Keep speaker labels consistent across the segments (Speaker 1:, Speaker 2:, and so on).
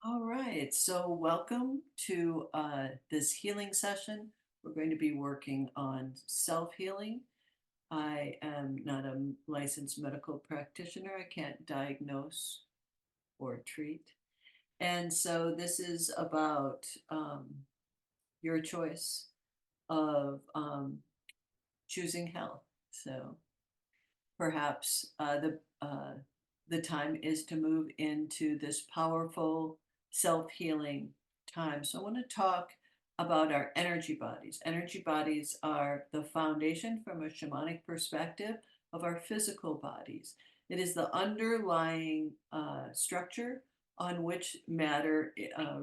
Speaker 1: All right, so welcome to this healing session. We're going to be working on self-healing. I am not a licensed medical practitioner. I can't diagnose or treat. And so this is about your choice of choosing health. So perhaps the time is to move into this powerful self-healing time. So I want to talk about our energy bodies. Energy bodies are the foundation from a shamanic perspective of our physical bodies. It is the underlying structure on which matter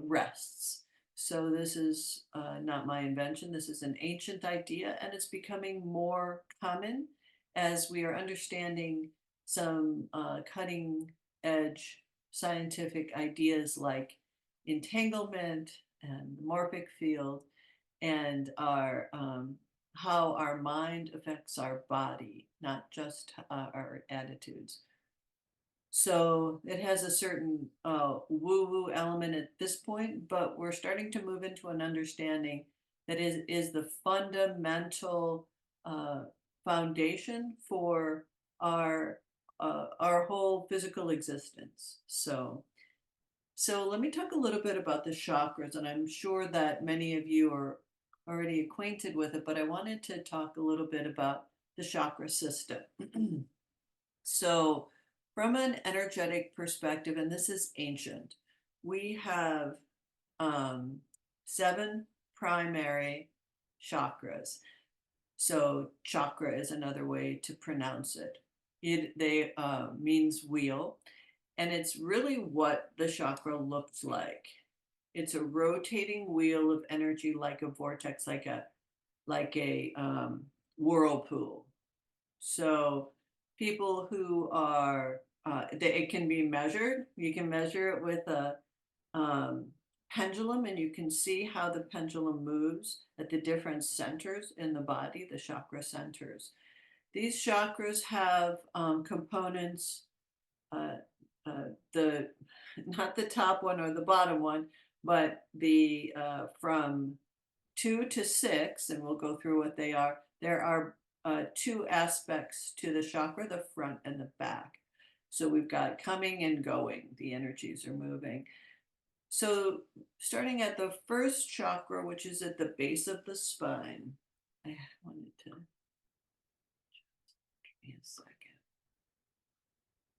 Speaker 1: rests. So this is not my invention. This is an ancient idea, and it's becoming more common as we are understanding some cutting edge scientific ideas like entanglement and the morphic field and our how our mind affects our body, not just our attitudes. So it has a certain woo-woo element at this point, but we're starting to move into an understanding that is the fundamental uh, foundation for our our whole physical existence. So let me talk a little bit about the chakras, and I'm sure that many of you are already acquainted with it, but I wanted to talk a little bit about the chakra system. So, from an energetic perspective, and this is ancient, we have um, seven primary chakras. So, chakra is another way to pronounce it. They means wheel, and it's really what the chakra looks like. It's a rotating wheel of energy, like a vortex, like a whirlpool. So people who are, it can be measured. You can measure it with a um, pendulum, and you can see how the pendulum moves at the different centers in the body, the chakra centers. These chakras have components, uh, the not the top one or the bottom one, but the from 2 to 6, and we'll go through what they are. There are two aspects to the chakra, the front and the back. So we've got coming and going, the energies are moving. So starting at the first chakra, which is at the base of the spine, I wanted to give me a second.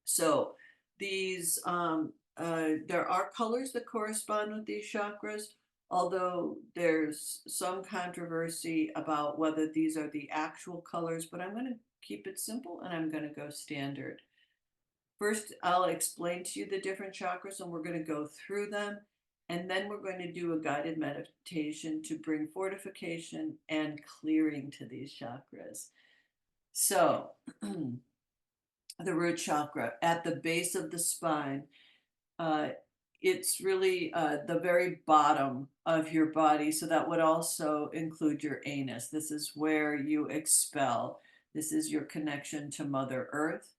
Speaker 1: So these there are colors that correspond with these chakras, although there's some controversy about whether these are the actual colors, but I'm going to keep it simple and I'm going to go standard. First, I'll explain to you the different chakras and we're going to go through them. And then we're going to do a guided meditation to bring fortification and clearing to these chakras. So, the root chakra at the base of the spine. Uh, it's really the very bottom of your body. So that would also include your anus. This is where you expel. This is your connection to Mother Earth.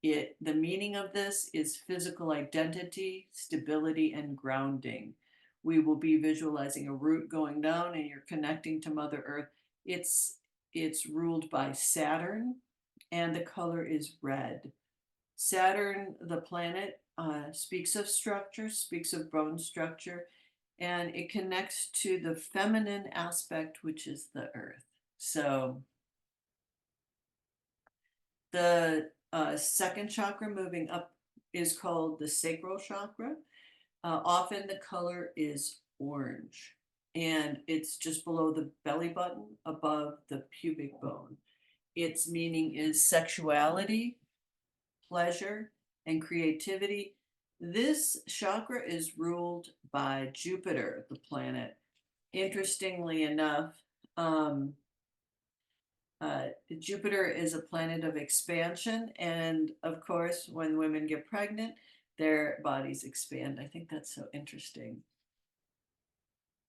Speaker 1: The meaning of this is physical identity, stability, and grounding. We will be visualizing a root going down and you're connecting to Mother Earth. It's ruled by Saturn, and the color is red. Saturn, the planet, speaks of structure, speaks of bone structure, and it connects to the feminine aspect, which is the earth. So the second chakra moving up is called the sacral chakra. Often the color is orange, and it's just below the belly button, above the pubic bone. Its meaning is sexuality, pleasure, and creativity. This chakra is ruled by Jupiter, the planet. Interestingly enough, um, Jupiter is a planet of expansion, and of course, when women get pregnant, their bodies expand. I think that's so interesting.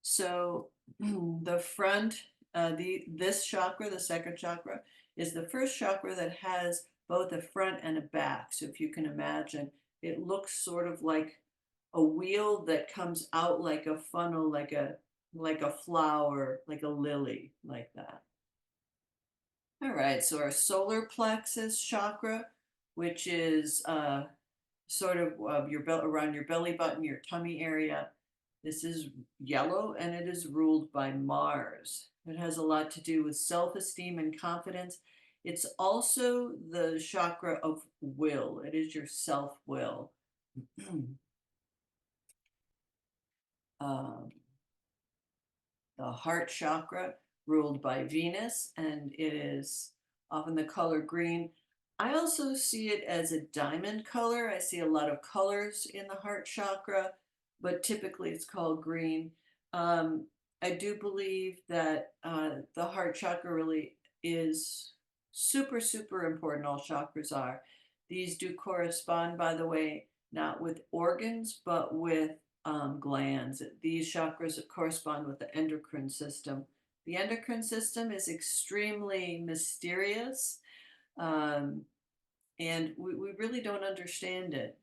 Speaker 1: So, the front, this chakra, the second chakra, is the first chakra that has both a front and a back. So if you can imagine, it looks sort of like a wheel that comes out like a funnel, like a flower, like a lily, like that. All right, so our solar plexus chakra, which is sort of your belt around your belly button, your tummy area. This is yellow and it is ruled by Mars. It has a lot to do with self-esteem and confidence. It's also the chakra of will. It is your self-will. um, the heart chakra, ruled by Venus, and it is often the color green. I also see it as a diamond color. I see a lot of colors in the heart chakra, but typically it's called green. Um, I do believe that the heart chakra really is super, super important. All chakras are. These do correspond, by the way, not with organs, but with glands. These chakras correspond with the endocrine system. The endocrine system is extremely mysterious, um, and we really don't understand it.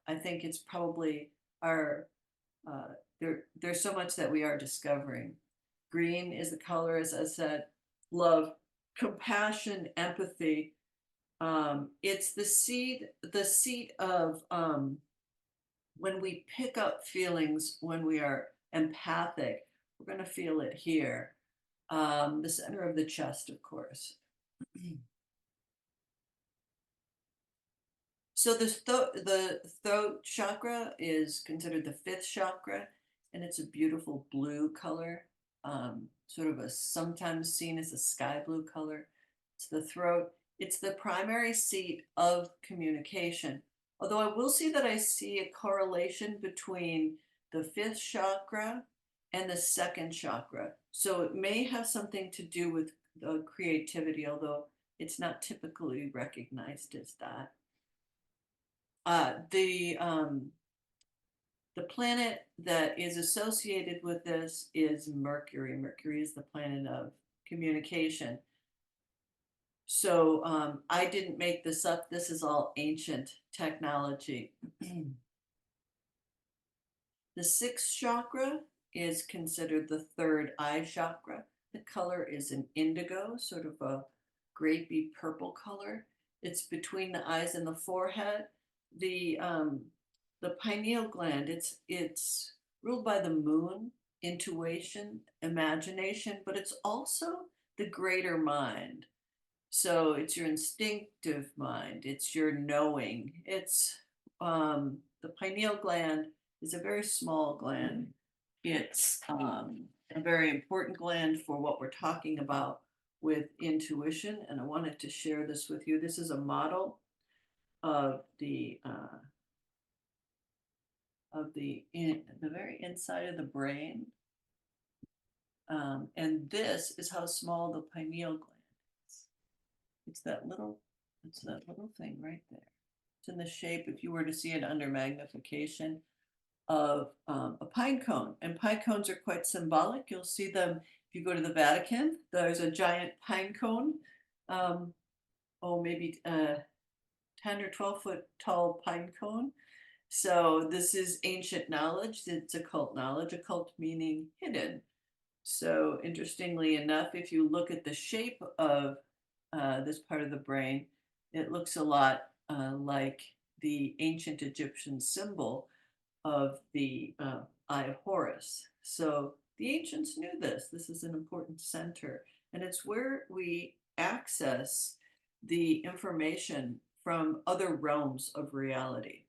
Speaker 1: I think it's probably our there's so much that we are discovering. Green is the color, as I said, love, compassion, empathy. It's the seat of when we pick up feelings, when we are empathic, we're going to feel it here. The center of the chest, of course. So the throat chakra is considered the fifth chakra, and it's a beautiful blue color, sort of a sometimes seen as a sky blue color. It's the throat. It's the primary seat of communication. Although I will see that I see a correlation between the fifth chakra and the second chakra. So it may have something to do with creativity, although it's not typically recognized as that. Uh, the um, the planet that is associated with this is Mercury. Mercury is the planet of communication. So I didn't make this up. This is all ancient technology. The sixth chakra is considered the third eye chakra. The color is an indigo, sort of a grapey purple color. It's between the eyes and the forehead. The um, the pineal gland. It's ruled by the moon, intuition, imagination, but it's also the greater mind. So it's your instinctive mind, it's your knowing. It's the pineal gland is a very small gland. It's a very important gland for what we're talking about with intuition. And I wanted to share this with you. This is a model of the very inside of the brain. And this is how small the pineal gland is. It's that little, it's that little thing right there. It's in the shape, if you were to see it under magnification, of a pine cone. And pine cones are quite symbolic. You'll see them if you go to the Vatican. There's a giant pine cone, um, maybe 10 or 12-foot tall pine cone. So this is ancient knowledge. It's occult knowledge, occult meaning hidden. So interestingly enough, if you look at the shape of this part of the brain, it looks a lot like the ancient Egyptian symbol of the Eye of Horus. So the ancients knew this. This is an important center, and it's where we access the information from other realms of reality.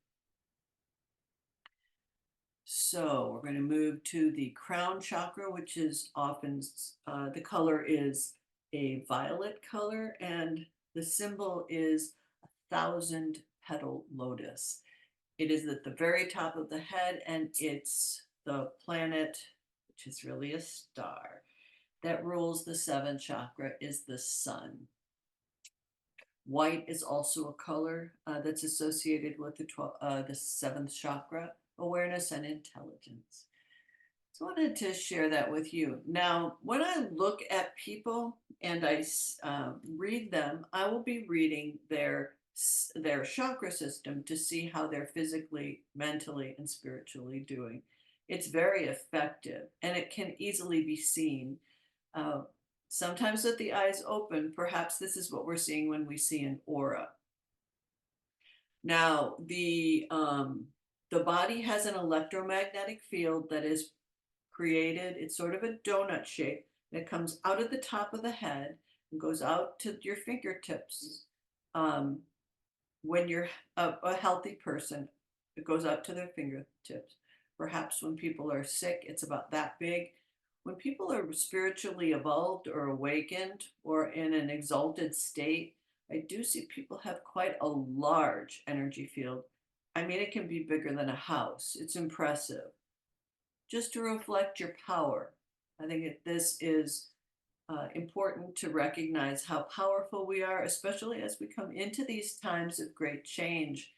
Speaker 1: So we're going to move to the crown chakra, which is often the color is a violet color, and the symbol is 1,000 petal lotus. It is at the very top of the head, and it's the planet, which is really a star, that rules the seventh chakra is the sun. White is also a color that's associated with the seventh chakra, awareness and intelligence. So I wanted to share that with you. Now, when I look at people and I read them, I will be reading their their chakra system to see how they're physically, mentally, and spiritually doing. It's very effective and it can easily be seen. Uh, Sometimes with the eyes open, perhaps this is what we're seeing when we see an aura. Now, the body has an electromagnetic field that is created. It's sort of a donut shape that comes out of the top of the head and goes out to your fingertips. Um, when you're a healthy person, it goes out to their fingertips. Perhaps when people are sick, it's about that big. When people are spiritually evolved or awakened or in an exalted state, I do see people have quite a large energy field. I mean, it can be bigger than a house. It's impressive. Just to reflect your power. I think this is important to recognize how powerful we are, especially as we come into these times of great change.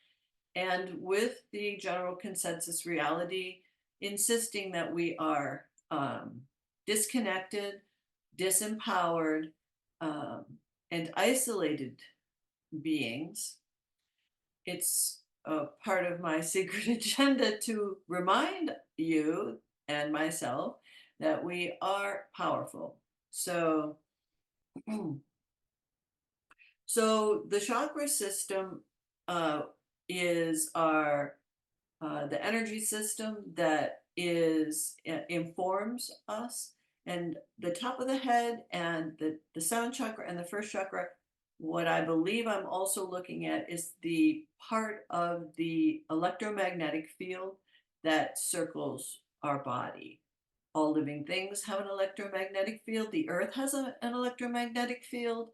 Speaker 1: And with the general consensus reality insisting that we are disconnected, disempowered, um, and isolated beings, it's a part of my secret agenda to remind you and myself that we are powerful. So, so the chakra system uh, is our the energy system that informs us, and the top of the head and the sound chakra and the first chakra. What I believe I'm also looking at is the part of the electromagnetic field that circles our body. All living things have an electromagnetic field. The earth has an electromagnetic field.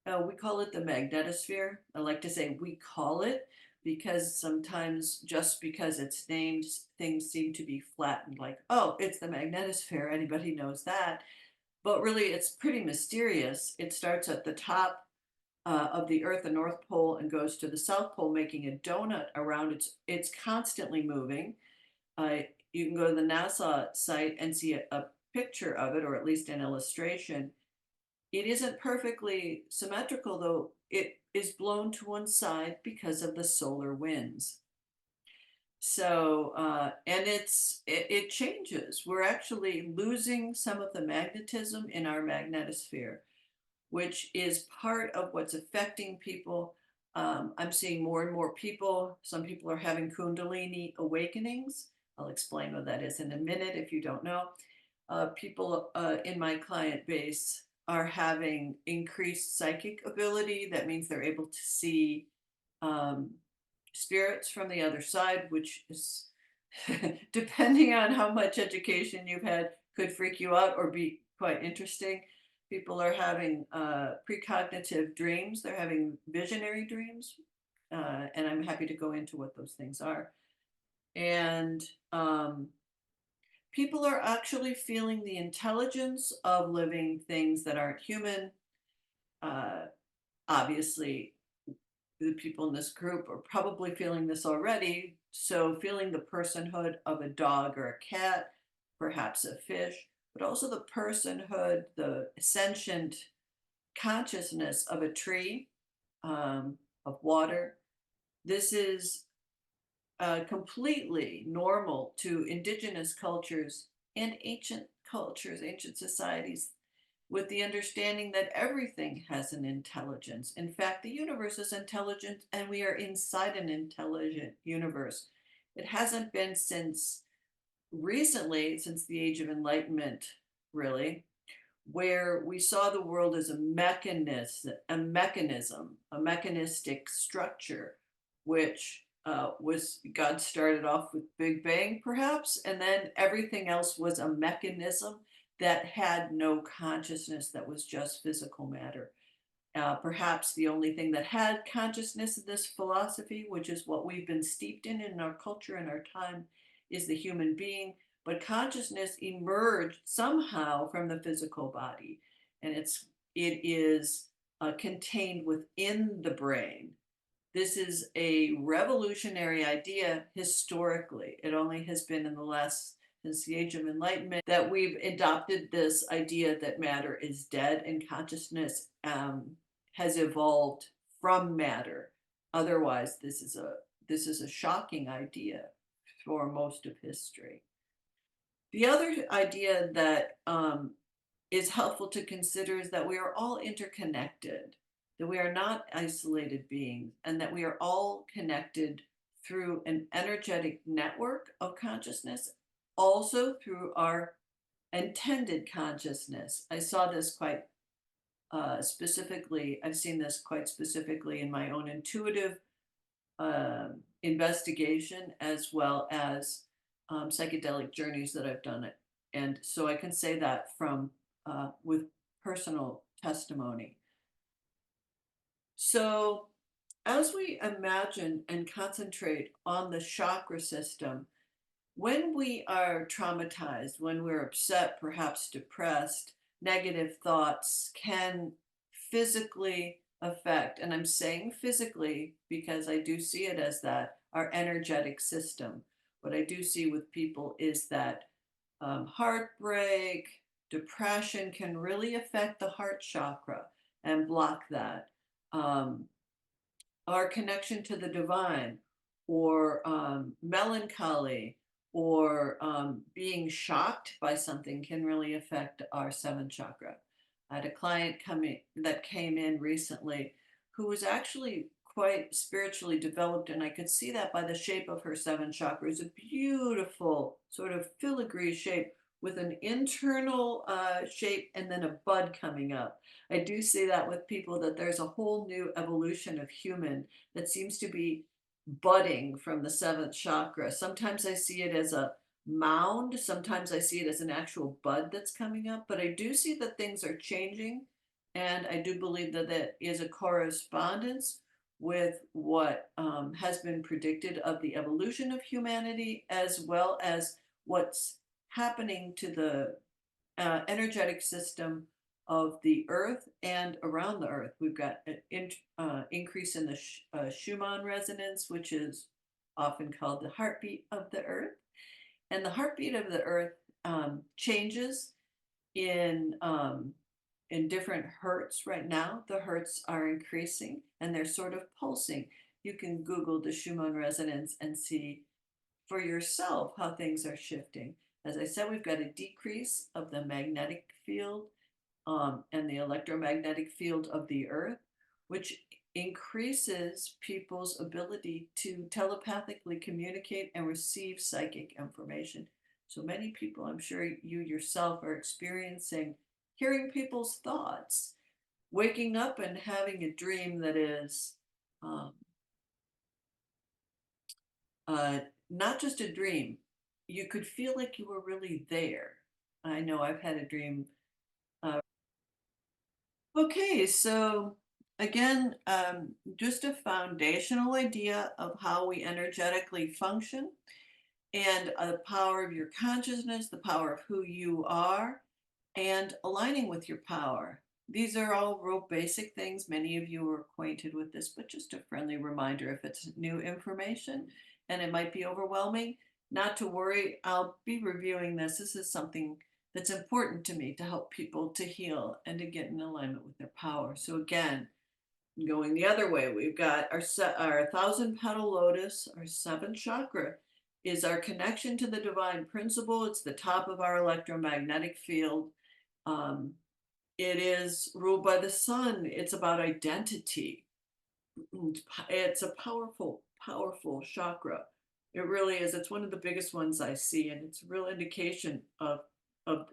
Speaker 1: We call it the magnetosphere. I like to say we call it because sometimes just because it's named, things seem to be flattened like, oh, it's the magnetosphere. Anybody knows that. But really, it's pretty mysterious. It starts at the top of the Earth, the North Pole, and goes to the South Pole, making a donut around it. It's constantly moving. Uh, you can go to the NASA site and see a picture of it, or at least an illustration. It isn't perfectly symmetrical, though it is blown to one side because of the solar winds. So, and it changes. We're actually losing some of the magnetism in our magnetosphere, which is part of what's affecting people. I'm seeing more and more people. Some people are having Kundalini awakenings. I'll explain what that is in a minute if you don't know. People in my client base are having increased psychic ability. That means they're able to see um, spirits from the other side, which is, depending on how much education you've had, could freak you out or be quite interesting. People are having precognitive dreams, they're having visionary dreams, and I'm happy to go into what those things are. And people are actually feeling the intelligence of living things that aren't human. Uh, Obviously, the people in this group are probably feeling this already. So, feeling the personhood of a dog or a cat, perhaps a fish, but also the personhood, the sentient consciousness of a tree, of water. This is completely normal to indigenous cultures and ancient cultures, ancient societies, with the understanding that everything has an intelligence. In fact, the universe is intelligent and we are inside an intelligent universe. It hasn't been since recently, since the Age of Enlightenment, really, where we saw the world as a mechanistic structure, which was God started off with Big Bang, perhaps, and then everything else was a mechanism that had no consciousness, that was just physical matter. Perhaps the only thing that had consciousness in this philosophy, which is what we've been steeped in our culture and our time, is the human being. But consciousness emerged somehow from the physical body, and it is contained within the brain. This is a revolutionary idea historically. It only has been in the last, since the Age of Enlightenment, that we've adopted this idea that matter is dead and consciousness has evolved from matter. Otherwise, this is a shocking idea for most of history. The other idea that is helpful to consider is that we are all interconnected, that we are not isolated beings, and that we are all connected through an energetic network of consciousness, also through our intended consciousness. I saw this quite specifically, I've seen this quite specifically in my own intuitive investigation as well as psychedelic journeys that I've done it. And so I can say that from with personal testimony. So as we imagine and concentrate on the chakra system, when we are traumatized, when we're upset, perhaps depressed, negative thoughts can physically affect, and I'm saying physically because I do see it as that, our energetic system. What I do see with people is that heartbreak, depression can really affect the heart chakra and block that. Um, our connection to the divine, or melancholy, or being shocked by something can really affect our seventh chakra. I had a client coming that came in recently who was actually quite spiritually developed, and I could see that by the shape of her seven chakra. It's a beautiful sort of filigree shape with an internal shape and then a bud coming up. I do see that with people, that there's a whole new evolution of human that seems to be budding from the seventh chakra. Sometimes I see it as a mound, sometimes I see it as an actual bud that's coming up, but I do see that things are changing. And I do believe that that is a correspondence with what has been predicted of the evolution of humanity, as well as what's happening to the energetic system of the earth and around the earth. We've got an increase in the Schumann resonance, which is often called the heartbeat of the earth. And the heartbeat of the earth changes in different hertz. Right now the hertz are increasing and they're sort of pulsing. You can Google the Schumann resonance and see for yourself how things are shifting. As I said, we've got a decrease of the magnetic field and the electromagnetic field of the earth, which increases people's ability to telepathically communicate and receive psychic information. So many people, I'm sure you yourself, are experiencing hearing people's thoughts, waking up and having a dream that is um, uh, not just a dream. You could feel like you were really there. I know I've had a dream. Okay, so again, just a foundational idea of how we energetically function, and the power of your consciousness, the power of who you are, and aligning with your power. These are all real basic things. Many of you are acquainted with this, but just a friendly reminder if it's new information and it might be overwhelming, not to worry. I'll be reviewing this. This is something that's important to me to help people to heal and to get in alignment with their power. So again, going the other way, we've got our thousand petal lotus, our seventh chakra, is our connection to the divine principle. It's the top of our electromagnetic field. Um, it is ruled by the sun. It's about identity. It's a powerful, powerful chakra. It really is. It's one of the biggest ones I see, and it's a real indication of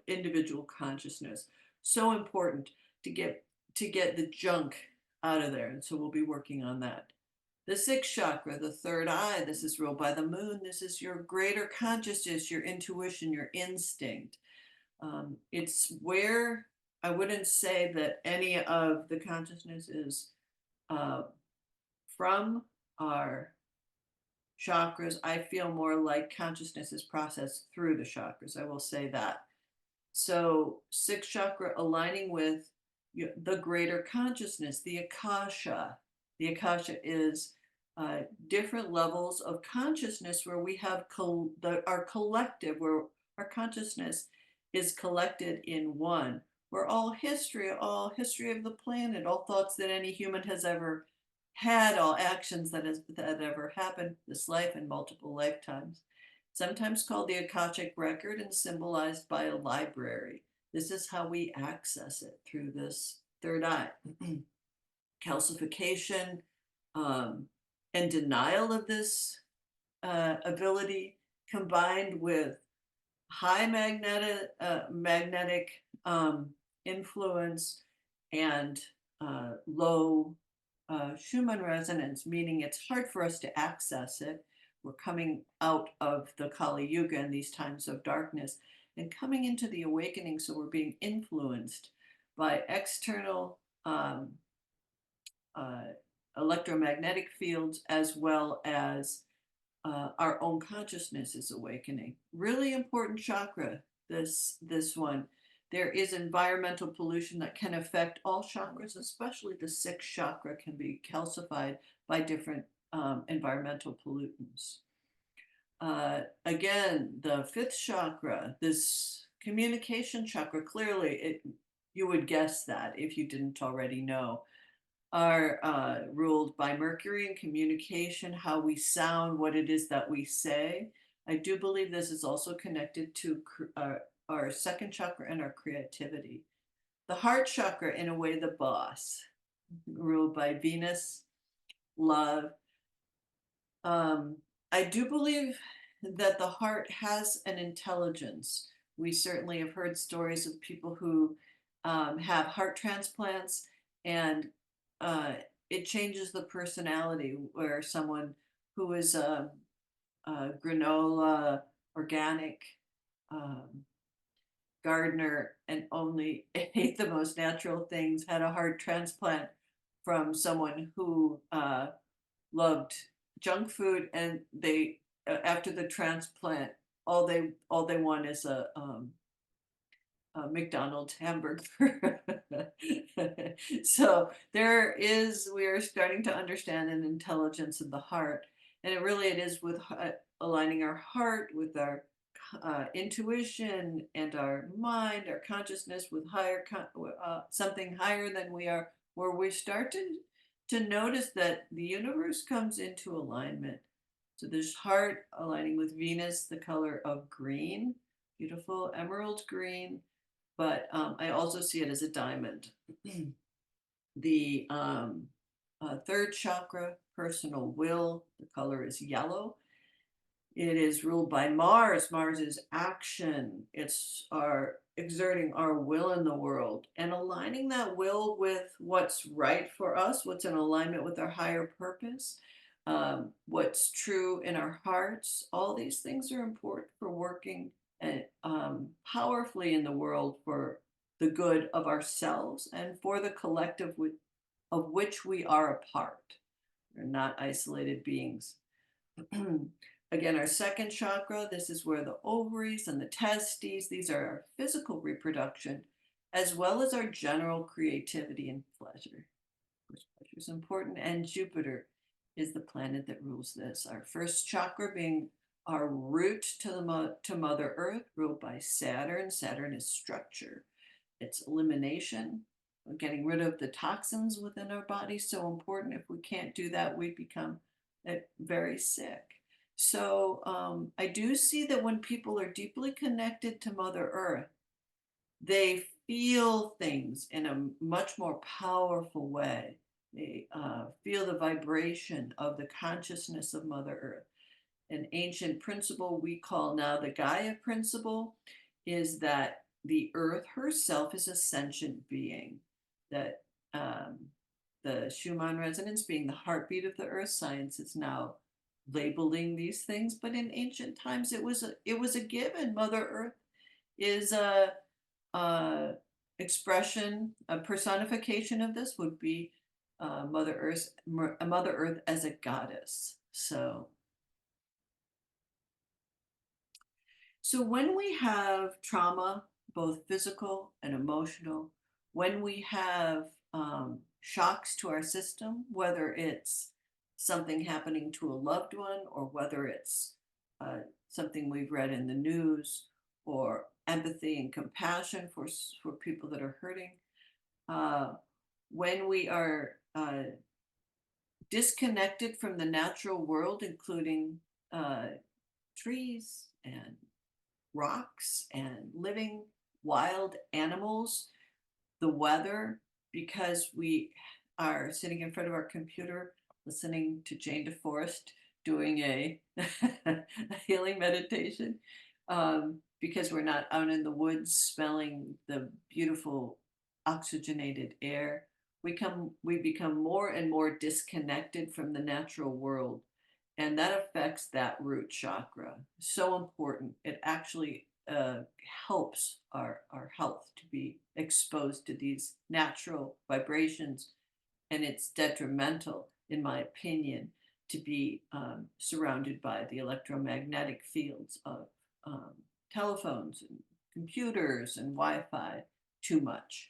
Speaker 1: individual consciousness. So important to get the junk out of there, and so we'll be working on that. The sixth chakra, the third eye, this is ruled by the moon. This is your greater consciousness, your intuition, your instinct. It's where I wouldn't say that any of the consciousness is uh, from our chakras. I feel more like consciousness is processed through the chakras. I will say that. So, sixth chakra aligning with the greater consciousness, the akasha. The akasha is different levels of consciousness where we have our collective, where our consciousness is collected in one. Where all history of the planet, all thoughts that any human has ever had all actions that ever happened this life and multiple lifetimes, sometimes called the Akashic record and symbolized by a library. This is how we access it, through this third eye. Calcification and denial of this ability, combined with high magnetic influence and low Schumann resonance, meaning it's hard for us to access it. We're coming out of the Kali Yuga and these times of darkness and coming into the awakening, so we're being influenced by external uh, electromagnetic fields, as well as our own consciousness is awakening. Really important chakra, this one. There is environmental pollution that can affect all chakras, especially the sixth chakra can be calcified by different environmental pollutants. Again, the fifth chakra, this communication chakra, clearly you would guess that if you didn't already know, are ruled by Mercury in communication, how we sound, what it is that we say. I do believe this is also connected to our second chakra and our creativity. The heart chakra, in a way, the boss, ruled by Venus, love. I do believe that the heart has an intelligence. We certainly have heard stories of people who have heart transplants, and it changes the personality, where someone who is a granola, organic gardener and only ate the most natural things had a heart transplant from someone who loved junk food, and they after the transplant, all they want is a McDonald's hamburger. So we are starting to understand an intelligence of the heart, and it is with aligning our heart with our intuition and our mind, our consciousness with something higher than we are, where we start to notice that the universe comes into alignment. So this heart aligning with Venus, the color of green, beautiful emerald green, but I also see it as a diamond. The third chakra, personal will, the color is yellow. It is ruled by Mars. Mars is action. It's our exerting our will in the world and aligning that will with what's right for us, what's in alignment with our higher purpose, what's true in our hearts. All these things are important for working powerfully in the world for the good of ourselves and for the collective of which we are a part. We're not isolated beings. Again, our second chakra, this is where the ovaries and the testes, these are our physical reproduction, as well as our general creativity and pleasure. Of course, pleasure is important, and Jupiter is the planet that rules this. Our first chakra being our root to Mother Earth, ruled by Saturn. Saturn is structure. It's elimination, getting rid of the toxins within our body. So important. If we can't do that, we become very sick. So I do see that when people are deeply connected to Mother Earth, they feel things in a much more powerful way. They feel the vibration of the consciousness of Mother Earth. An ancient principle we call now the Gaia principle is that the Earth herself is a sentient being, that the Schumann resonance being the heartbeat of the Earth. Science is now labeling these things, but in ancient times it was a given. Mother Earth is a expression, a personification of this would be Mother Earth as a goddess. So when we have trauma, both physical and emotional, when we have shocks to our system, whether it's something happening to a loved one, or whether it's something we've read in the news, or empathy and compassion for people that are hurting, when we are disconnected from the natural world, including trees and rocks and living wild animals, the weather, because we are sitting in front of our computer listening to Jane DeForest doing a, a healing meditation, because we're not out in the woods smelling the beautiful oxygenated air. We become more and more disconnected from the natural world, and that affects that root chakra. So important. It actually helps our health to be exposed to these natural vibrations, and it's detrimental, in my opinion, to be surrounded by the electromagnetic fields of telephones and computers and Wi-Fi too much.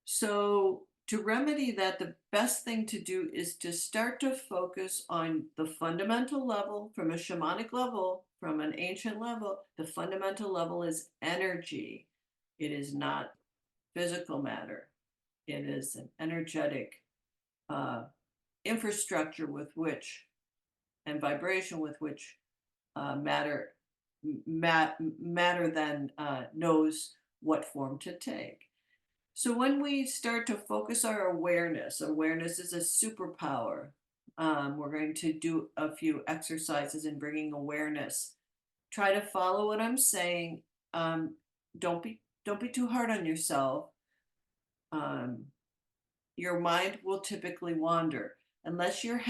Speaker 1: So to remedy that, the best thing to do is to start to focus on the fundamental level, from a shamanic level, from an ancient level. The fundamental level is energy. It is not physical matter. It is an energetic infrastructure with which, and vibration with which matter then knows what form to take. So when we start to focus our awareness, awareness is a superpower. We're going to do a few exercises in bringing awareness. Try to follow what I'm saying. Don't be too hard on yourself. Your mind will typically wander unless you're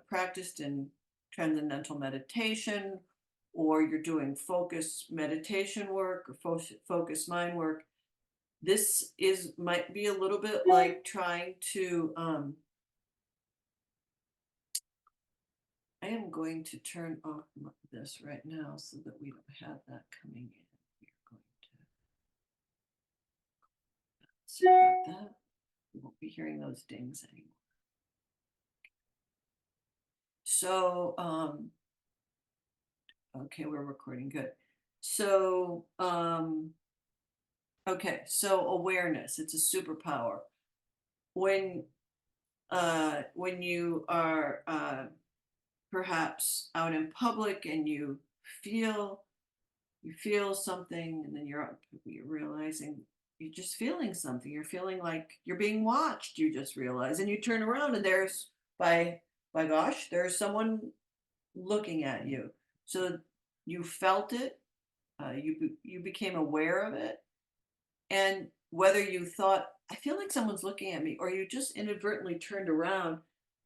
Speaker 1: practiced in transcendental meditation, or you're doing focus meditation work or focus mind work. This might be a little bit like trying to I am going to turn off this right now so that we don't have that coming in. We're going to see about that. We won't be hearing those dings anymore. So okay, we're recording, good. So okay, so awareness, it's a superpower. When you are perhaps out in public and you feel something, and then you're realizing you're just feeling something, you're feeling like you're being watched, you just realize, and you turn around and there's, by gosh, there's someone looking at you. So you felt it, you became aware of it, and whether you thought, I feel like someone's looking at me, or you just inadvertently turned around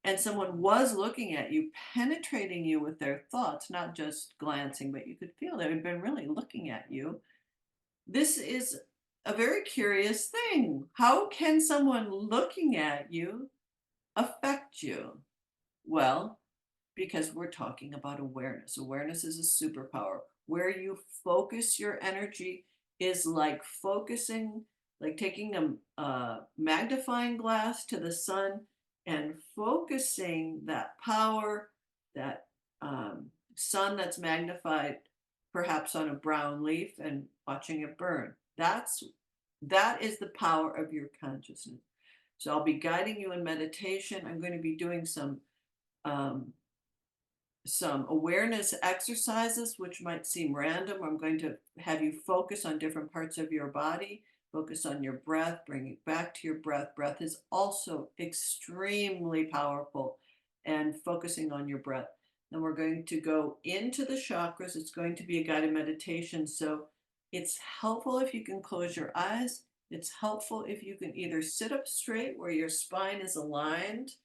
Speaker 1: and someone was looking at you, penetrating you with their thoughts, not just glancing, but you could feel they had been really looking at you. This is a very curious thing. How can someone looking at you affect you? Well, because we're talking about awareness. Awareness is a superpower. Where you focus your energy is like focusing, like taking a magnifying glass to the sun and focusing that power, that sun that's magnified, perhaps on a brown leaf, and watching it burn. That is the power of your consciousness. So I'll be guiding you in meditation. I'm going to be doing some awareness exercises, which might seem random. I'm going to have you focus on different parts of your body, focus on your breath, bring it back to your breath. Breath is also extremely powerful, and focusing on your breath. Then we're going to go into the chakras. It's going to be a guided meditation. So it's helpful if you can close your eyes. It's helpful if you can either sit up straight where your spine is aligned,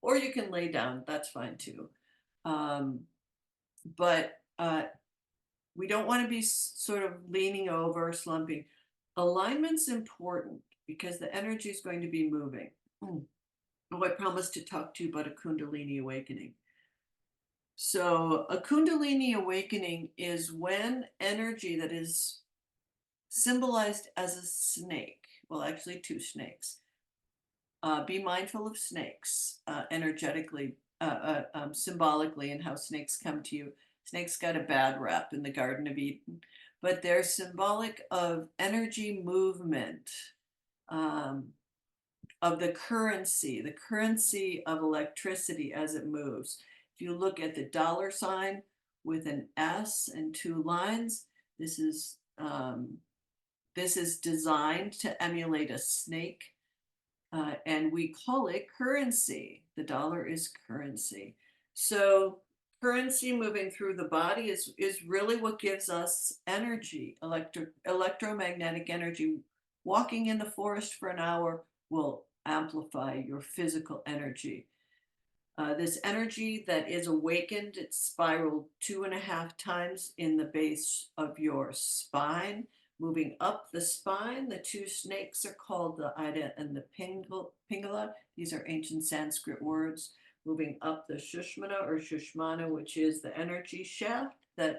Speaker 1: or you can lay down. That's fine too. But we don't want to be sort of leaning over, slumping. Alignment's important because the energy is going to be moving. Oh, I promised to talk to you about a Kundalini awakening. So a Kundalini awakening is when energy that is symbolized as a snake, well, actually two snakes. Be mindful of snakes energetically, symbolically, and how snakes come to you. Snakes got a bad rap in the Garden of Eden, but they're symbolic of energy movement, the currency of electricity as it moves. If you look at the dollar sign with an S and two lines, this is um, this is designed to emulate a snake, and we call it currency. The dollar is currency. So currency moving through the body is really what gives us energy, electromagnetic energy. Walking in the forest for an hour will amplify your physical energy. This energy that is awakened, it's spiraled 2.5 times in the base of your spine. Moving up the spine, the two snakes are called the Ida and the Pingala. These are ancient Sanskrit words. Moving up the Shushmana or Shushmana, which is the energy shaft uh,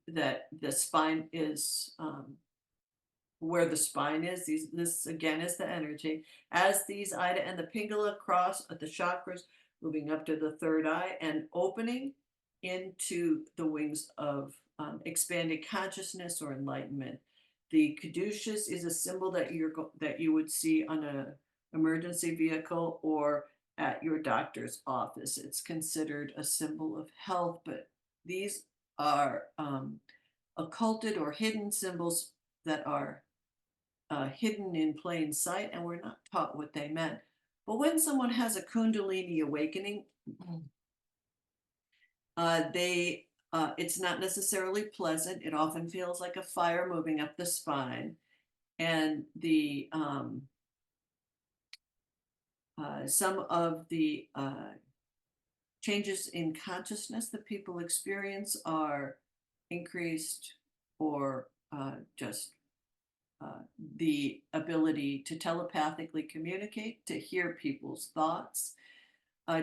Speaker 1: that the spine is where the spine is. This again is the energy. As these Ida and the Pingala cross at the chakras, moving up to the third eye and opening into the wings of expanded consciousness or enlightenment. The caduceus is a symbol that you would see on an emergency vehicle or at your doctor's office. It's considered a symbol of health, but these are occulted or hidden symbols that are hidden in plain sight, and we're not taught what they meant. But when someone has a Kundalini awakening, they it's not necessarily pleasant. It often feels like a fire moving up the spine, and the some of the changes in consciousness that people experience are increased or just the ability to telepathically communicate, to hear people's thoughts,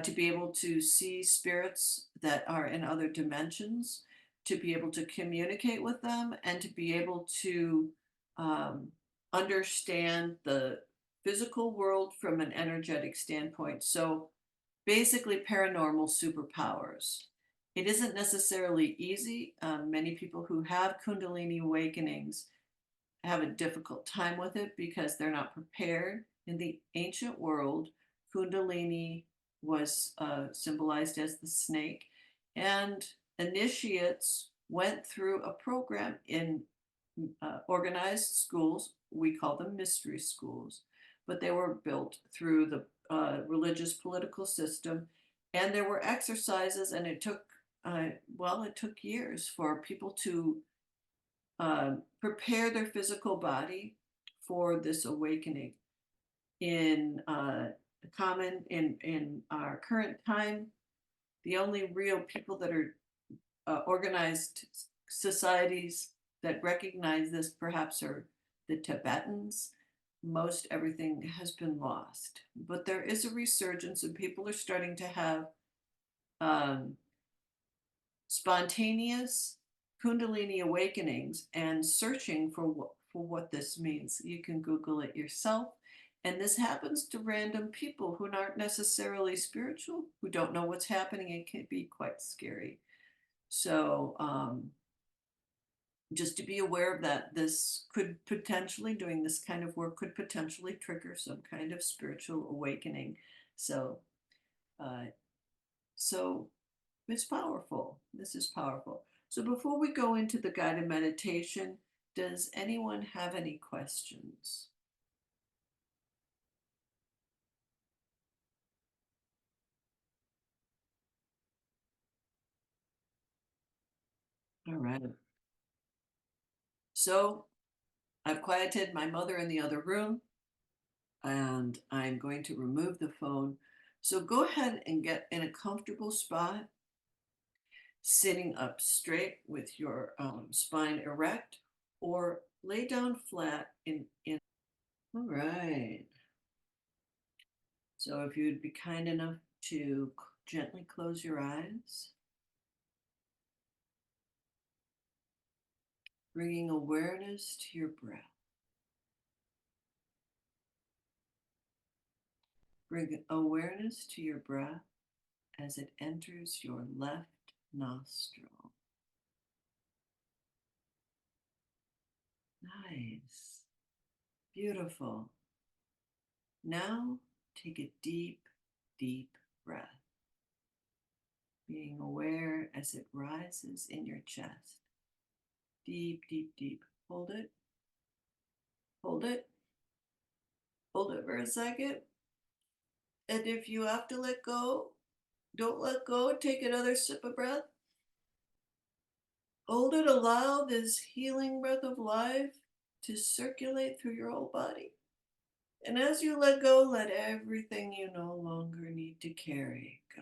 Speaker 1: to be able to see spirits that are in other dimensions, to be able to communicate with them, and to be able to um, understand the physical world from an energetic standpoint. So basically, paranormal superpowers. It isn't necessarily easy. Many people who have Kundalini awakenings have a difficult time with it because they're not prepared. In the ancient world, Kundalini was symbolized as the snake, and initiates went through a program in organized schools. We call them mystery schools, but they were built through the religious political system, and there were exercises, and it took years for people to prepare their physical body for this awakening. In common in our current time, the only real people that are organized societies that recognize this perhaps are the Tibetans. Most everything has been lost, but there is a resurgence, and people are starting to have um, spontaneous Kundalini awakenings and searching for what this means. You can Google it yourself. And this happens to random people who aren't necessarily spiritual, who don't know what's happening. It can be quite scary. So just to be aware of that, this could potentially, doing this kind of work could potentially trigger some kind of spiritual awakening. So, uh, so it's powerful. This is powerful. So before we go into the guided meditation, does anyone have any questions? All right. So I've quieted my mother in the other room, and I'm going to remove the phone. So go ahead and get in a comfortable spot, sitting up straight with your spine erect, or lay down flat in. All right. So if you'd be kind enough to gently close your eyes, bringing awareness to your breath. Bring awareness to your breath as it enters your left nostril. Nice. Beautiful. Now take a deep, deep breath, being aware as it rises in your chest. Deep, deep, deep. Hold it. Hold it. Hold it for a second. And if you have to let go, don't let go. Take another sip of breath. Hold it. Allow this healing breath of life to circulate through your whole body. And as you let go, let everything you no longer need to carry go.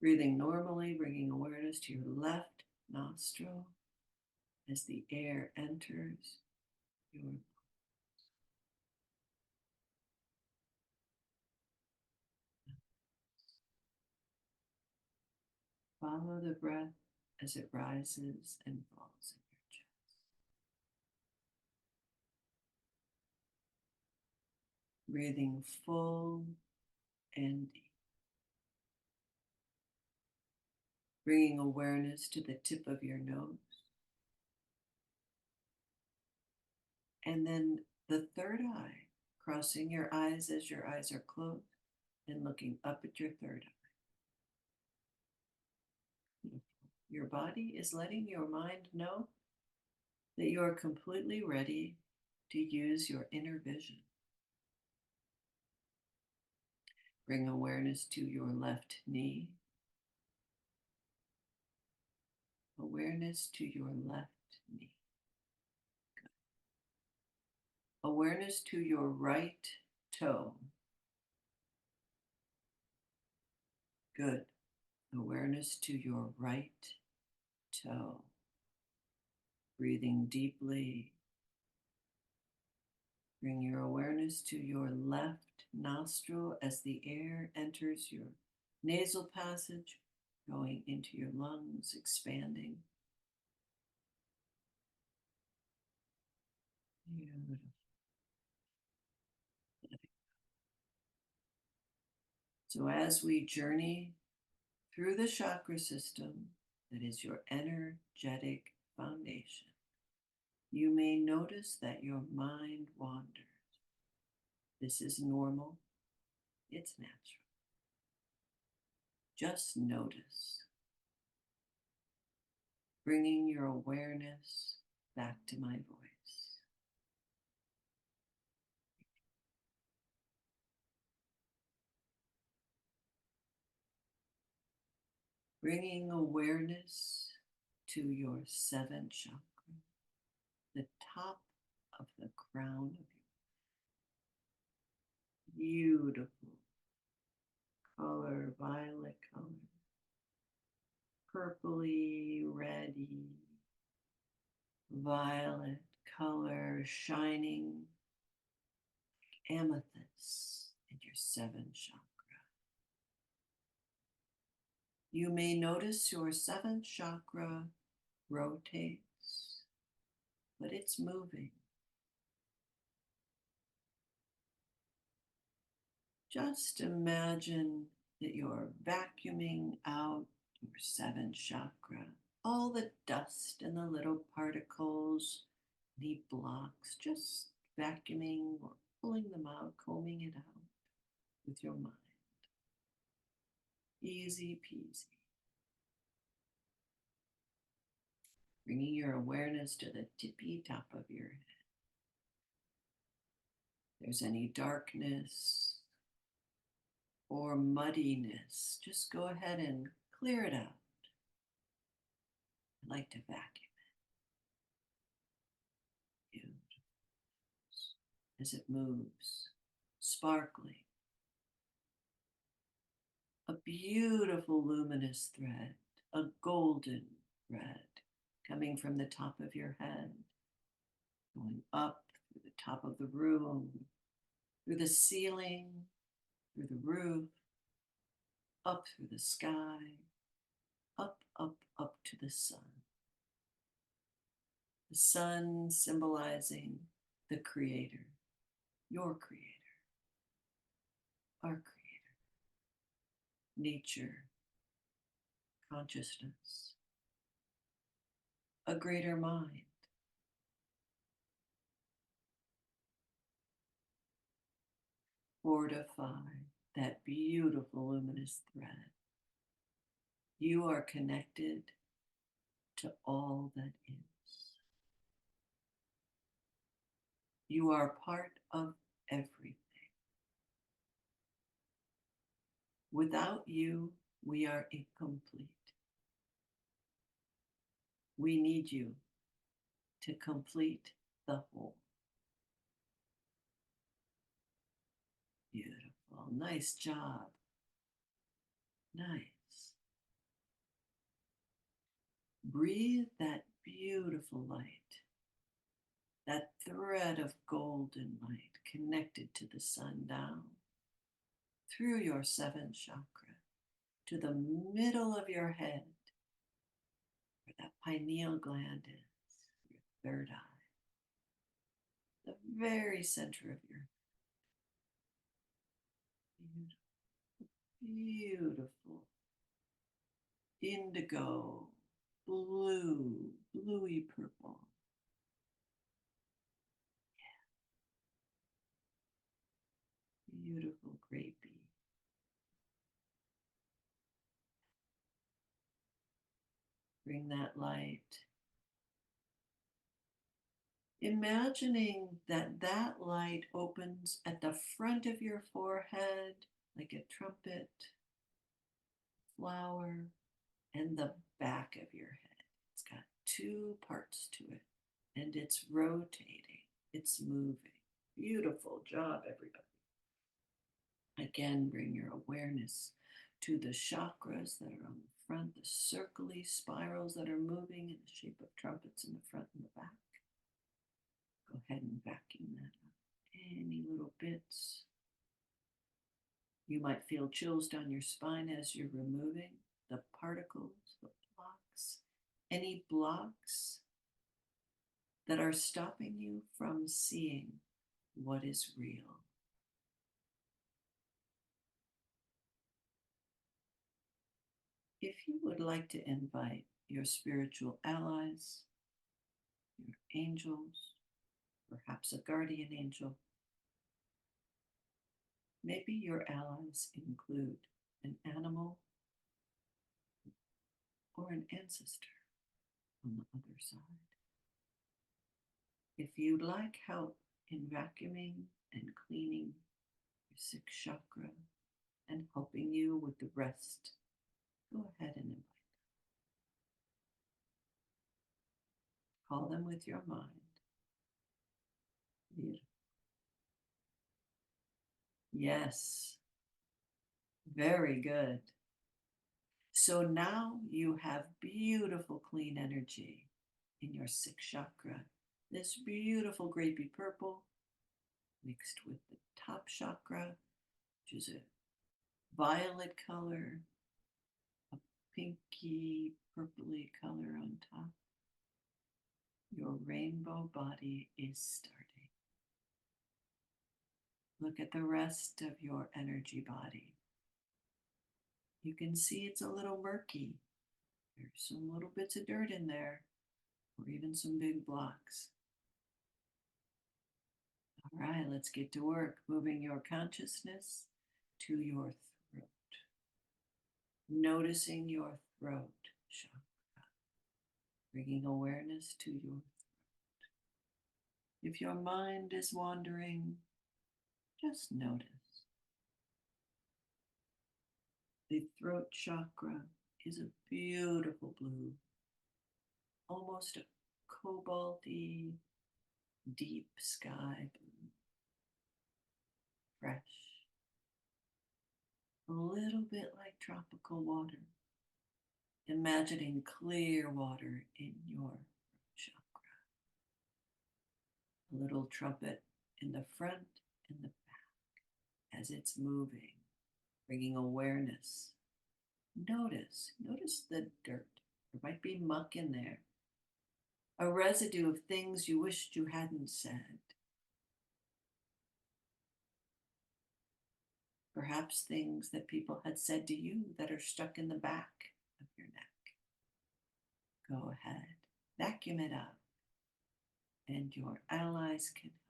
Speaker 1: Breathing normally, bringing awareness to your left nostril as the air enters your lungs. Follow the breath as it rises and falls in your chest. Breathing full and deep. Bringing awareness to the tip of your nose. And then the third eye, crossing your eyes as your eyes are closed and looking up at your third eye. Your body is letting your mind know that you are completely ready to use your inner vision. Bring awareness to your left knee. Awareness to your left knee. Good. Awareness to your right toe. Good. Awareness to your right toe. Breathing deeply. Bring your awareness to your left nostril as the air enters your nasal passage, going into your lungs, expanding. Beautiful. So as we journey through the chakra system, that is your energetic foundation, you may notice that your mind wanders. This is normal. It's natural. Just notice, bringing your awareness back to my voice. Bringing awareness to your seventh chakra, the top of the crown of your beautiful color, violet color, purpley, reddy, violet color, shining amethyst in your seventh chakra. You may notice your seventh chakra rotates, but it's moving. Just imagine that you're vacuuming out your seventh chakra, all the dust and the little particles, any blocks, just vacuuming or pulling them out, combing it out with your mind. Easy peasy. Bringing your awareness to the tippy top of your head. If there's any darkness or muddiness, just go ahead and clear it out. I like to vacuum it as it moves, sparkling. A beautiful luminous thread, a golden thread coming from the top of your head, going up through the top of the room, through the ceiling, through the roof, up through the sky, up, up, up to the sun. The sun symbolizing the Creator, your Creator, our Creator, nature, consciousness, a greater mind. fortify that beautiful luminous thread. You are connected to all that is. You are part of everything. Without you, we are incomplete. We need you to complete the whole. Beautiful. Nice job. Nice. Breathe that beautiful light, that thread of golden light connected to the sun down through your seventh chakra to the middle of your head, where that pineal gland is, your third eye, the very center of your head. Beautiful. Indigo, blue, bluey purple. Beautiful grapey. Bring that light. Imagining that that light opens at the front of your forehead like a trumpet, flower, and the back of your head. It's got two parts to it, and it's rotating, it's moving. Beautiful job, everybody. Again, bring your awareness to the chakras that are on the front, the circly spirals that are moving in the shape of trumpets in the front and the back. Go ahead and vacuum that up. Any little bits. You might feel chills down your spine as you're removing the particles, the blocks, any blocks that are stopping you from seeing what is real. If you would like to invite your spiritual allies, your angels, perhaps a guardian angel, maybe your allies include an animal or an ancestor on the other side. If you'd like help in vacuuming and cleaning your sixth chakra and helping you with the rest, go ahead and invite. Call them with your mind. Beautiful. Yes, very good. So now you have beautiful clean energy in your sixth chakra. This beautiful grapey purple mixed with the top chakra, which is a violet color, a pinky purpley color on top. Your rainbow body is starting. Look at the rest of your energy body. You can see it's a little murky. There's some little bits of dirt in there, or even some big blocks. All right, let's get to work, moving your consciousness to your throat. Noticing your throat chakra, bringing awareness to your throat. If your mind is wandering, just notice. The throat chakra is a beautiful blue, almost a cobalty, deep sky blue, fresh, a little bit like tropical water. Imagining clear water in your chakra. A little trumpet in the front and the back as it's moving, bringing awareness. Notice the dirt. There might be muck in there. A residue of things you wished you hadn't said. Perhaps things that people had said to you that are stuck in the back of your neck. Go ahead, vacuum it up, and your allies can help.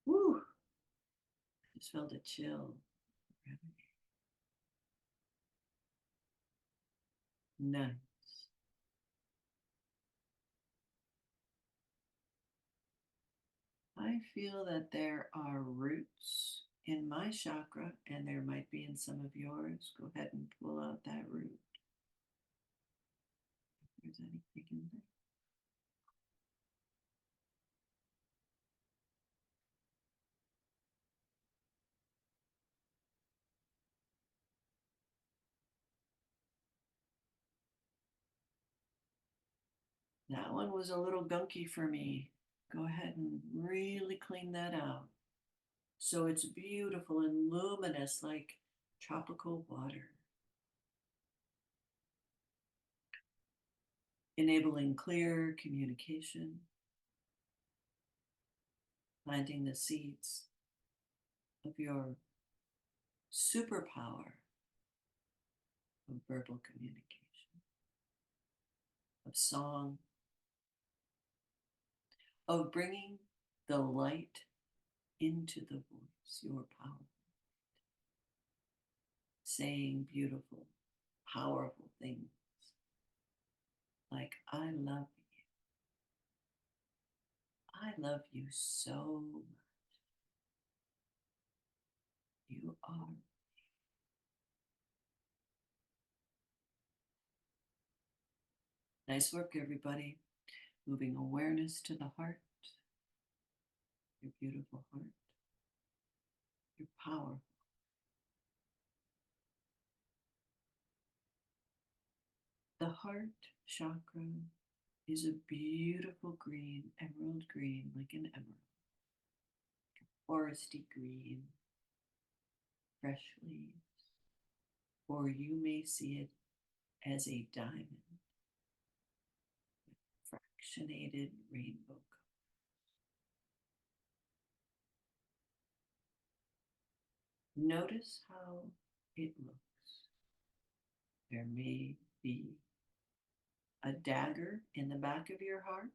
Speaker 1: Woo! Just felt a chill. Nice. I feel that there are roots in my chakra, and there might be in some of yours. Go ahead and pull out that root. If there's anything in there. That one was a little gunky for me. Go ahead and really clean that out. So it's beautiful and luminous like tropical water, enabling clear communication, planting the seeds of your superpower of verbal communication, of song, of bringing the light into the voice, your power, saying beautiful, powerful things like, I love you. I love you so much. You are. Nice work, everybody. Moving awareness to the heart, your beautiful heart, your power. The heart chakra is a beautiful green, emerald green, like an emerald, foresty green, fresh leaves, or you may see it as a diamond, fractionated rainbow color. Notice how it looks. There may be a dagger in the back of your heart.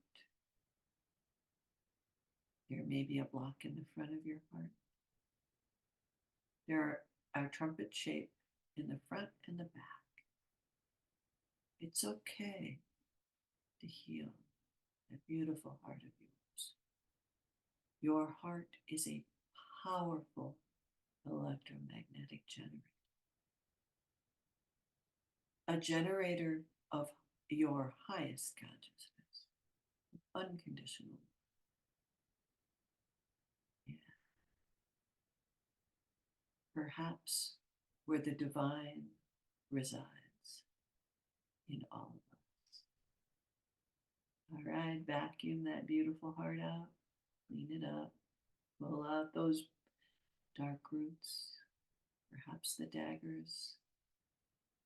Speaker 1: There may be a block in the front of your heart. There are a trumpet shape in the front and the back. It's okay to heal that beautiful heart of yours. Your heart is a powerful electromagnetic generator, a generator of your highest consciousness, unconditional. Yeah. Perhaps where the divine resides in all of us. All right, vacuum that beautiful heart out, clean it up, pull out those dark roots, perhaps the daggers,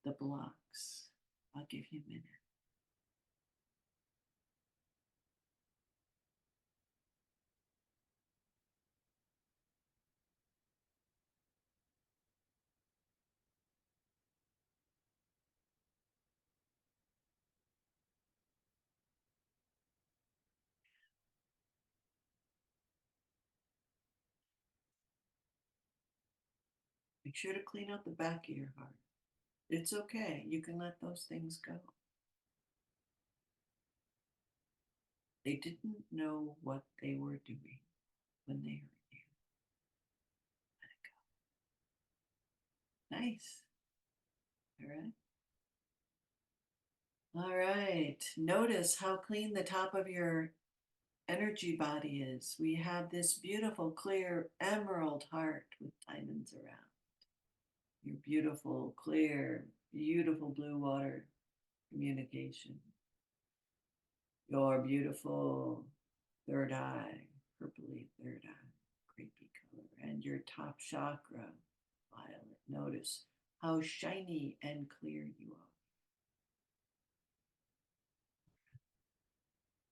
Speaker 1: the blocks. I'll give you a minute. Make sure to clean out the back of your heart. It's okay. You can let those things go. They didn't know what they were doing when they hurt you. Let it go. Nice. All right. All right. Notice how clean the top of your energy body is. We have this beautiful, clear emerald heart with diamonds around. Your beautiful, clear, beautiful blue water communication. Your beautiful third eye, purpley third eye, grapey color, and your top chakra, violet. Notice how shiny and clear you are.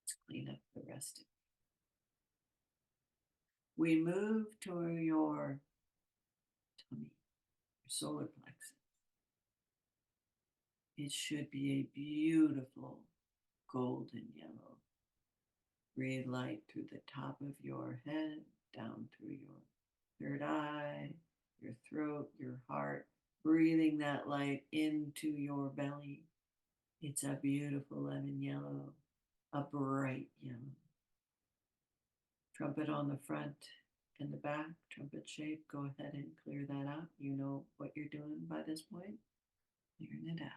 Speaker 1: Let's clean up the rest of it. We move to your tummy, your solar plexus. It should be a beautiful golden yellow. Breathe light through the top of your head, down through your third eye, your throat, your heart, breathing that light into your belly. It's a beautiful lemon yellow, a bright yellow. Trumpet on the front and the back, trumpet shape. Go ahead and clear that out. You know what you're doing by this point. Clearing it out.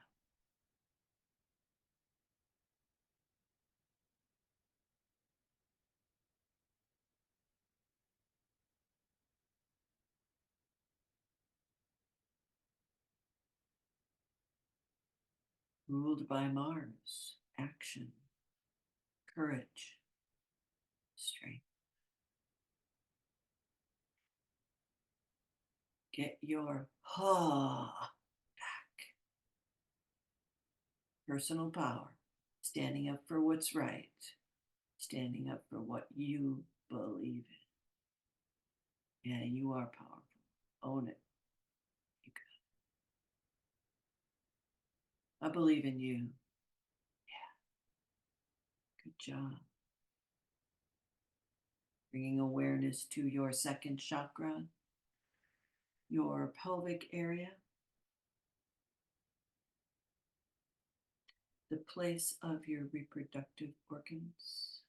Speaker 1: Ruled by Mars, action, courage, strength. Get your back. Personal power, standing up for what's right, standing up for what you believe in. Yeah, you are powerful. Own it. You got it. I believe in you. Yeah, good job. Bringing awareness to your second chakra, your pelvic area, the place of your reproductive organs,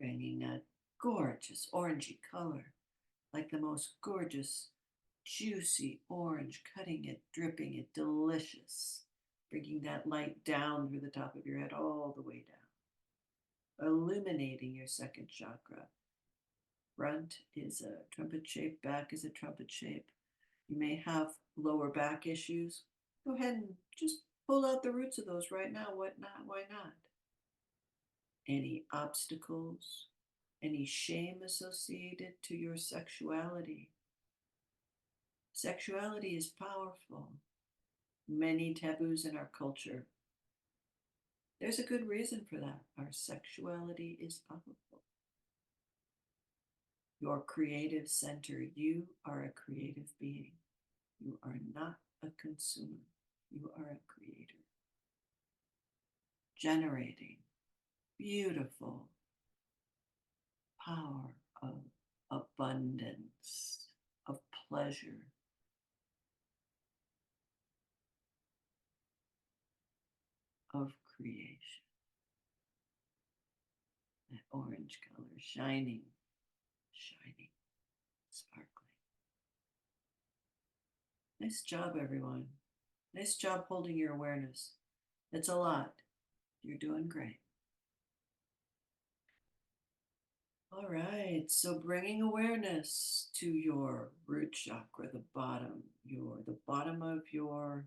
Speaker 1: bringing a gorgeous orangey color, like the most gorgeous, juicy orange, cutting it, dripping it, delicious, bringing that light down through the top of your head, all the way down, illuminating your second chakra. Front is a trumpet shape, back is a trumpet shape. You may have lower back issues. Go ahead and just pull out the roots of those right now. What not? Why not? Any obstacles, any shame associated to your sexuality. Sexuality is powerful. Many taboos in our culture. There's a good reason for that. Our sexuality is powerful. Your creative center. You are a creative being. You are not a consumer. You are a creator. Generating beautiful power of abundance, of pleasure, of creation. That orange color, shining, shining, sparkling. Nice job, everyone. Nice job holding your awareness. It's a lot. You're doing great. All right, so bringing awareness to your root chakra, the bottom of your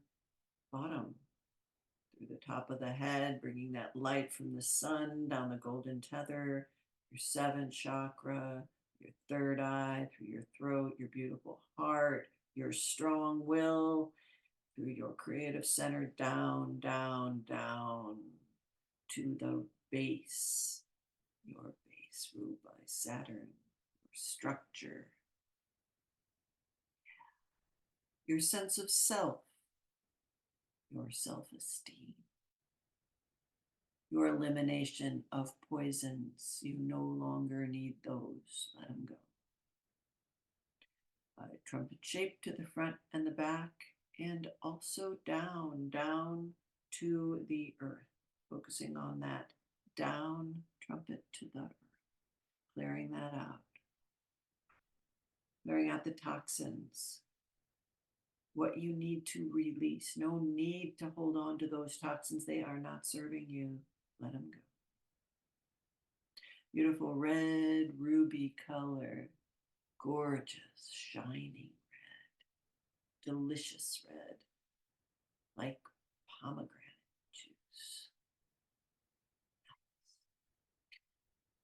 Speaker 1: bottom, through the top of the head, bringing that light from the sun down the golden tether, your seventh chakra, your third eye, through your throat, your beautiful heart, your strong will, through your creative center, down, down, down to the base, your base ruled by Saturn, your structure, your sense of self, your self-esteem, your elimination of poisons. You no longer need those. Let them go. Trumpet shape to the front and the back, and also down, down to the earth, focusing on that down trumpet to the earth, clearing that out, clearing out the toxins, what you need to release. No need to hold on to those toxins. They are not serving you. Let them go. Beautiful red ruby color, gorgeous, shining red, delicious red, like pomegranate juice.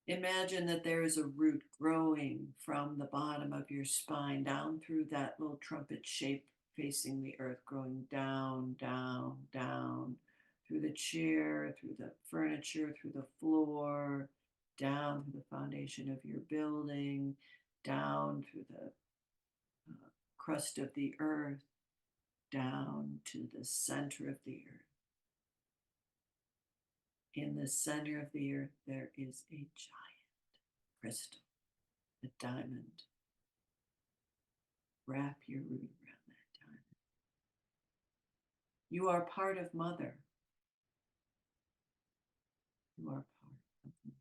Speaker 1: Imagine that there is a root growing from the bottom of your spine down through that little trumpet shape facing the earth, growing down, down, down, through the chair, through the furniture, through the floor, down through the foundation of your building, down through the crust of the earth, down to the center of the earth. In the center of the earth, there is a giant crystal, a diamond, Wrap your root around that time. You are part of Mother. You are part of Mother.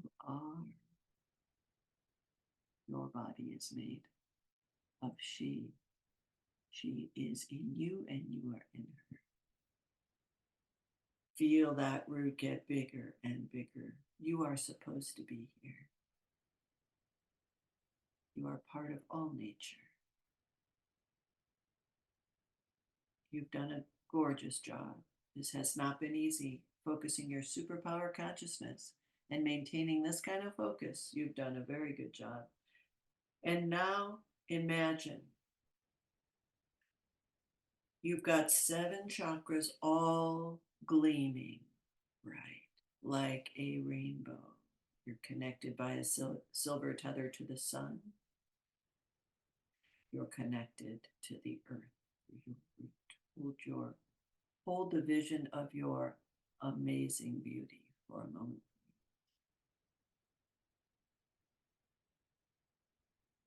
Speaker 1: You are. Your body is made of she. She is in you and you are in her. Feel that root get bigger and bigger. You are supposed to be here. You are part of all nature. You've done a gorgeous job. This has not been easy. Focusing your superpower consciousness and maintaining this kind of focus, you've done a very good job. And now imagine you've got 7 chakras all gleaming bright like a rainbow. You're connected by a silver tether to the sun. You're connected to the earth. Hold the vision of your amazing beauty for a moment.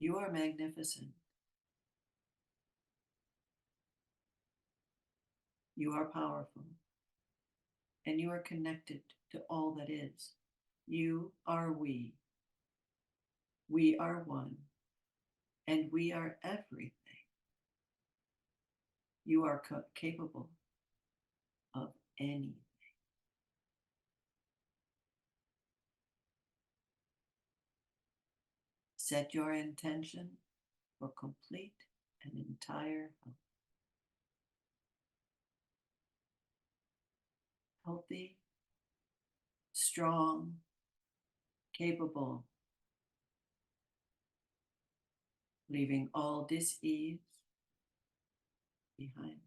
Speaker 1: You are magnificent. You are powerful. And you are connected to all that is. You are we. We are one. And we are everything. You are capable of anything. Set your intention for complete and entire health. Healthy, strong, capable, leaving all dis-ease behind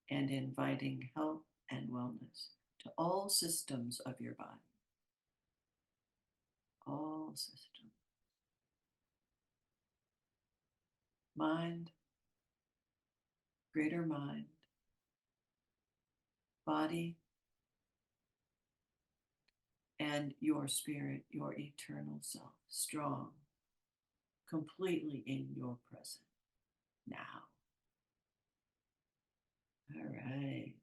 Speaker 1: and inviting health and wellness to all systems of your body. All systems. Mind, greater mind, body, and your spirit, your eternal self, strong, completely in your present now. All right.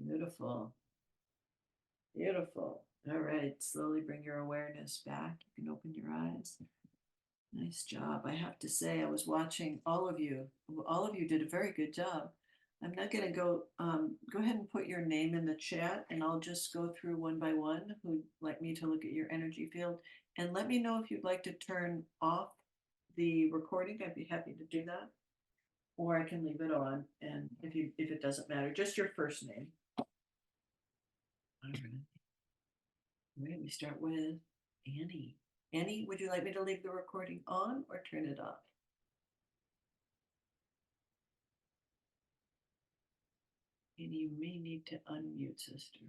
Speaker 1: Beautiful. Beautiful. All right. Slowly bring your awareness back. You can open your eyes. Nice job. I have to say, I was watching all of you. All of you did a very good job. I'm not going to go ahead and put your name in the chat, and I'll just go through one by one who'd like me to look at your energy field. And let me know if you'd like to turn off the recording. I'd be happy to do that. Or I can leave it on, and if it doesn't matter, just your first name. All right. All right, we start with Annie. Annie, would you like me to leave the recording on or turn it off? And you may need to unmute, sister.